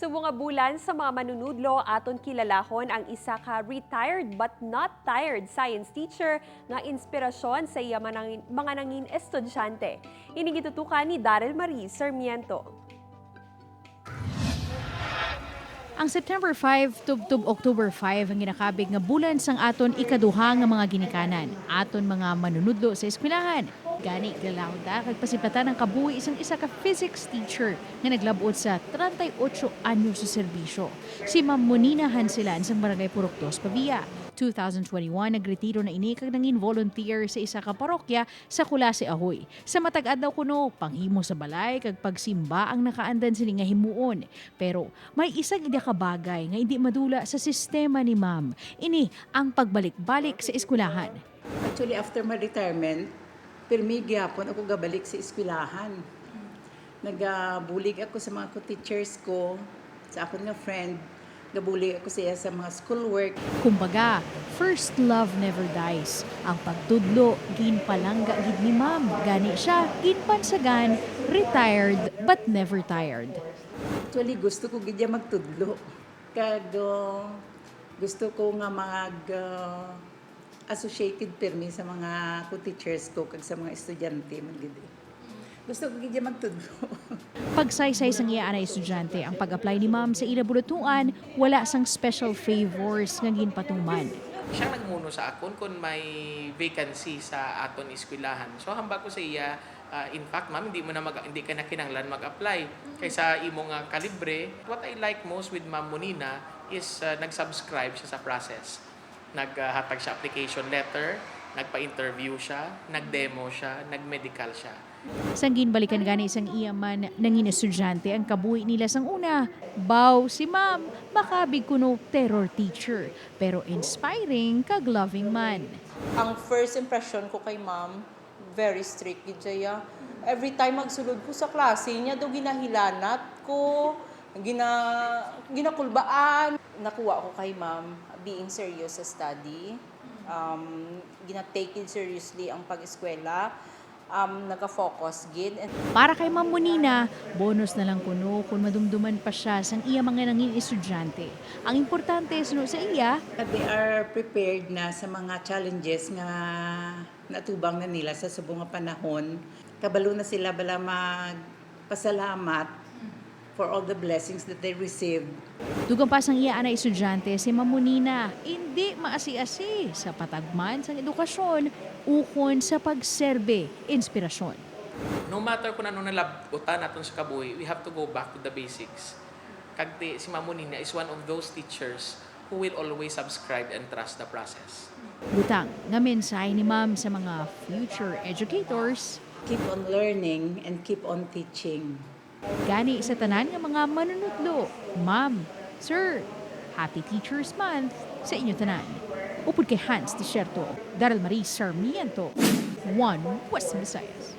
Subong nga bulan sa mga manunudlo aton kilalahon ang isa ka retired but not tired science teacher nga inspirasyon sa iya mga nangin estudyante. Ini gitutukan ni Daryl Marie Sarmiento. Ang September 5 tub October 5 ang ginakabig nga bulan sang aton ikaduha nga mga ginikanan. Aton mga manunudlo sa eskwelahan. Gani kilalaw ta kag pasipatan ang kabuhi isang isa ka physics teacher nga naglabot sa 38 anyo sa serbisyo. Si Ma'am Monina Hansilan sang Barangay Purok 2, Pavia. 2021 nagretiro na ini kag nangin volunteer sa isa ka parokya sa Kulase Ahoy. Sa matag adlaw kuno panghimo sa balay kag pagsimba ang nakaandan sini nga himuon. Pero may isang ida ka bagay nga hindi madula sa sistema ni Ma'am. Ini ang pagbalik-balik sa eskwelahan. Actually, after my retirement, pirmi gyapon ako gabalik sa eskwelahan. Nagabulig ako sa mga co-teachers ko, sa akon nga friend. Gabulig ako siya sa mga schoolwork. Kumbaga, first love never dies. Ang pagtudlo, ginpalangga gid ni Ma'am. Gani siya, ginpansagan, retired but never tired. Actually, gusto ko gidya magtudlo. Kag gusto ko nga associated pirmi sa mga co-teachers ko kag sa mga estudyante man gid. Gusto ko gidya magtudlo. Pagsaysay sang iya na estudyante ang pag-apply ni Ma'am sa ila bulutuan, wala sang special favors nga ginpatuman. Siya nagmuno sa akon kung may vacancy sa aton eskwelahan. So hambak ko sa iya, in fact ma'am, hindi ka na kinahanglan mag-apply kaysa imong kalibre. What I like most with Ma'am Monina is nag-subscribe siya sa process. Naghatag siya application letter, nagpa-interview siya, nag-demo siya, nag-medical siya. Sang ginbalikan gani isang iyaman nangin estudyante ang kabuhi nila sang una. Baw si Ma'am, makabig kuno terror teacher, pero inspiring kag loving man. Ang first impression ko kay Ma'am, very strict gid siya. Every time magsulod ko sa klase niya, do ginahilanat ko, ginakulbaan. Nakuha ko kay Ma'am being serious sa study. Gina-take it seriously ang pag-eskwela. Naka-focus gid. Para kay Ma'am Monina, bonus na lang kuno kung madumduman pa siya sang iya mga nangin estudyante. Ang importante suno sa iya, They are prepared na sa mga challenges nga natubang na nila sa subong nga panahon. Kabalo na sila bala magpasalamat for all the blessings that they received. dugang pa sang iya na estudyante si Ma'am Monina, hindi maasi-asi sa patagman sang edukasyon, ukon sa pagserbe, inspirasyon. No matter kung ano nalabutan natin sa kabuhi, we have to go back to the basics. Kagti si Ma'am Monina is one of those teachers who will always subscribe and trust the process. Butang nga mensahe ni Ma'am sa mga future educators, Keep on learning and keep on teaching. gani sa tanan nga mga manunudlo. Ma'am, Sir, Happy Teachers Month sa inyo tanan. Upod kay Hans Desierto, Daryl Marie Sarmiento, One West Visayas.